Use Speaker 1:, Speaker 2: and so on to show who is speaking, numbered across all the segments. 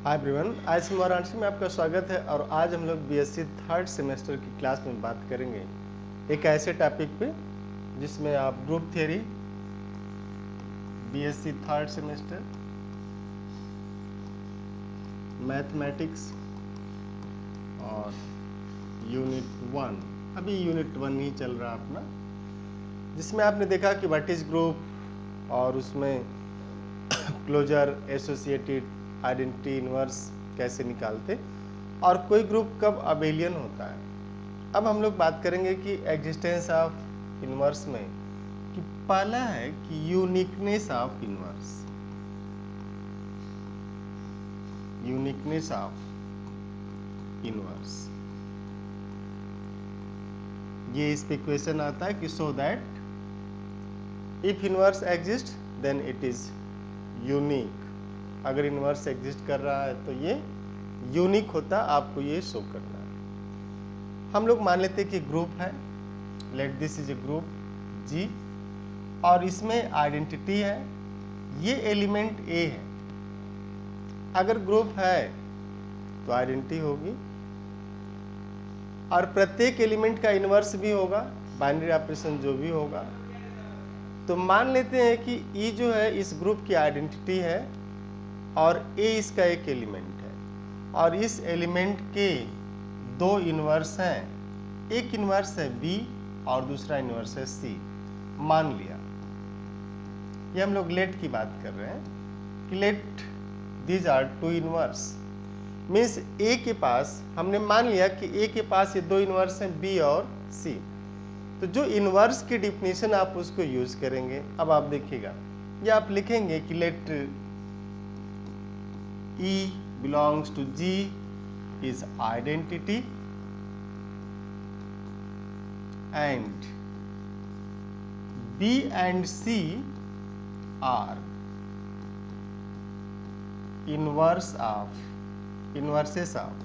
Speaker 1: Hi everyone, आज हम वाराणसी में आपका स्वागत है। और आज हम लोग बीएससी थर्ड सेमेस्टर की क्लास में बात करेंगे एक ऐसे टॉपिक पे जिसमें आप group theory, BSc third semester, mathematics और यूनिट 1, अभी यूनिट 1 ही चल रहा अपना, जिसमें आपने देखा कि व्हाट इज ग्रुप और उसमें क्लोजर, एसोसिएटेड, आइडेंटिटी, इनवर्स कैसे निकालते और कोई ग्रुप कब अबेलियन होता है। अब हम लोग बात करेंगे कि एग्जिस्टेंस ऑफ इनवर्स में कि पहला है कि uniqueness of inverse, uniqueness of inverse. ये इस पे क्वेश्चन आता है कि so that if inverse exist then it is unique. अगर इनवर्स एग्जिस्ट कर रहा है तो ये यूनिक होता, आपको ये शो करना है। हम लोग मान लेते हैं कि ग्रुप है, let this is a group G, और इसमें आइडेंटिटी है, ये एलिमेंट ए है। अगर ग्रुप है तो आइडेंटिटी होगी और प्रत्येक एलिमेंट का इनवर्स भी होगा, बाइनरी ऑपरेशन जो भी होगा। तो मान लेते हैं कि ई जो है इस ग्रुप की आइडेंटिटी है और ए इसका एक एलिमेंट है, और इस एलिमेंट के दो इनवर्स हैं। एक इनवर्स है बी और दूसरा इनवर्स है सी। मान लिया, ये हम लोग लेट की बात कर रहे हैं कि let these are two inverse, means a के पास हमने मान लिया कि ए के पास ये दो इनवर्स हैं बी और सी। तो जो इनवर्स की डिफिनीशन आप उसको यूज करेंगे। अब आप देखिएगा, ये आप लिखेंगे कि late E belongs to G is identity and B and C are inverses of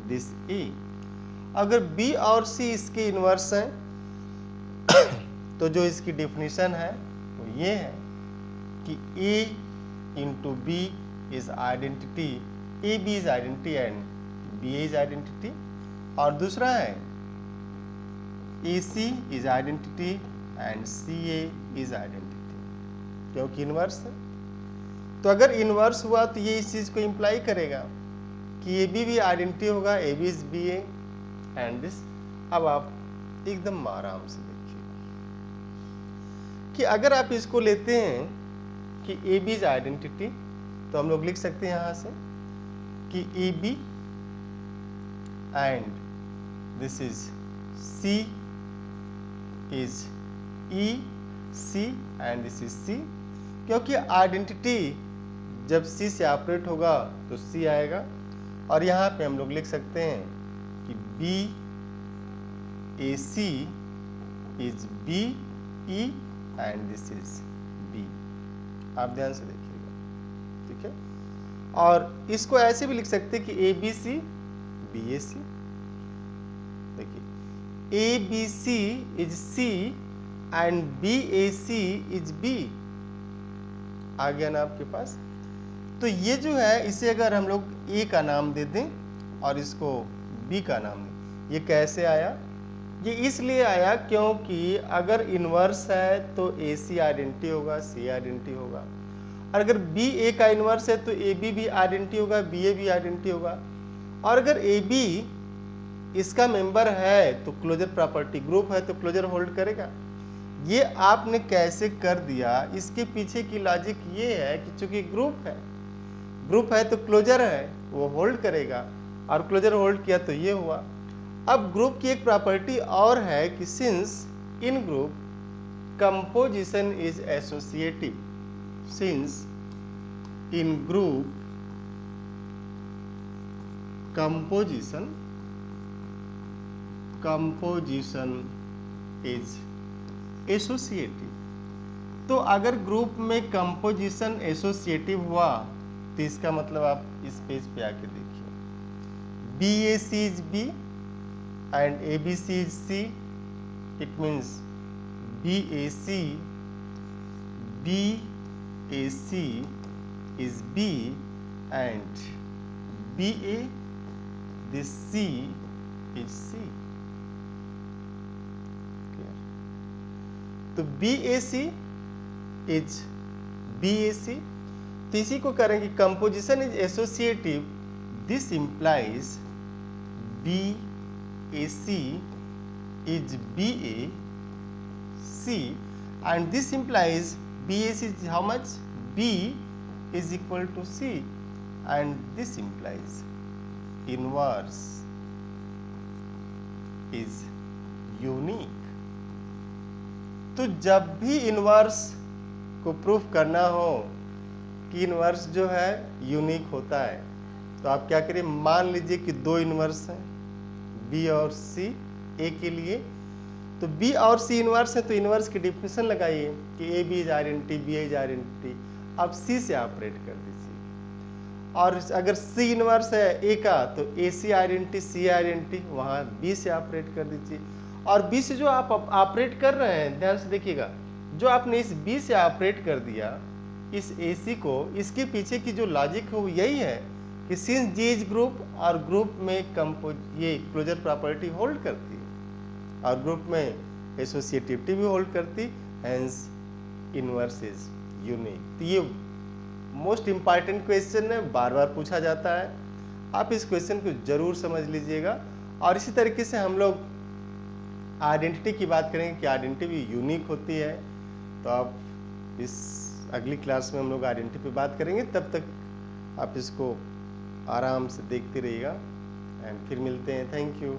Speaker 1: this A। अगर B और C इसके इनवर्स हैं तो जो इसकी डिफिनीशन है वो ये है कि A into B is identity, AB is identity and BA is identity। और दूसरा है AC is identity and CA is identity, क्योंकि इनवर्स है। तो अगर इनवर्स हुआ तो ये इस चीज को इंप्लाई करेगा कि AB भी आइडेंटिटी होगा, AB is BA and this। अब आप एकदम आराम से देखिए कि अगर आप इसको लेते हैं कि AB is आइडेंटिटी, तो हम लोग लिख सकते हैं यहां से कि AB and this is C is EC and this is C, क्योंकि आइडेंटिटी जब C से ऑपरेट होगा तो C आएगा। और यहाँ पे हम लोग लिख सकते हैं कि BAC is BE and this is B। आप ध्यान से देखिएगा, ठीक है। और इसको ऐसे भी लिख सकते हैं कि ABC BAC। देखिए ABC is C and BAC is B। आ गया ना आपके पास। तो ये जो है इसे अगर हम लोग A का नाम दे दें और इसको B का नाम दें, ये कैसे आया? ये इसलिए आया क्योंकि अगर इनवर्स है तो AC आइडेंटिटी होगा, C आइडेंटिटी होगा। और अगर बी ए का इनवर्स है तो ए बी भी आइडेंटिटी होगा, बी ए भी आइडेंटिटी होगा। और अगर ए बी इसका मेंबर है तो क्लोजर प्रॉपर्टी, ग्रुप है तो क्लोजर होल्ड करेगा। ये आपने कैसे कर दिया, इसके पीछे की लॉजिक ये है कि चूंकि ग्रुप है तो क्लोजर है, वो होल्ड करेगा, और क्लोजर होल्ड किया तो ये हुआ। अब ग्रुप की एक प्रॉपर्टी और है कि since in group composition is associative, since in group composition is associative। तो अगर ग्रुप में कंपोजिशन एसोसिएटिव हुआ तो इसका मतलब आप इस पेज पे आके देखिए, BAC is B and ABC is C। It means BAC is B and BA, this C is C. Clear? तो BAC is BAC, तो इसी को करेंगे composition is associative, this implies BAC is BAC, and this implies BAC is how much? B is equal to C, and this implies inverse is unique. तो जब भी inverse को proof करना हो कि इनवर्स जो है यूनिक होता है, तो आप क्या करिए, मान लीजिए कि दो इनवर्स हैं, बी और सी, ए के लिए, तो बी और सी इनवर्स है, तो इनवर्स की डिफिनेशन लगाइए कि A B is identity, B is identity, अब सी से ऑपरेट कर दीजिए। और अगर सी इनवर्स है ए का, तो ए सी आइडेंटिटी, सी आइडेंटिटी, वहाँ बी से ऑपरेट कर दीजिए। और बी से जो आप ऑपरेट कर रहे हैं, ध्यान से देखिएगा, जो आपने इस बी से ऑपरेट कर दिया इस ए सी को, इसके पीछे की जो लॉजिक है वो यही है कि सिंस जी इज ग्रुप, और ग्रुप में ये क्लोजर प्रॉपर्टी होल्ड करती है और ग्रुप में एसोसिएटिविटी भी होल्ड करती, हेंस इनवर्स इज यूनिक। तो ये मोस्ट इंपॉर्टेंट क्वेश्चन है, बार बार पूछा जाता है, आप इस क्वेश्चन को जरूर समझ लीजिएगा। और इसी तरीके से हम लोग आइडेंटिटी की बात करेंगे कि आइडेंटिटी भी यूनिक होती है, तो आप इस अगली क्लास में हम लोग आइडेंटिटी पे बात करेंगे। तब तक आप इसको आराम से देखते रहिएगा, एंड फिर मिलते हैं। Thank you.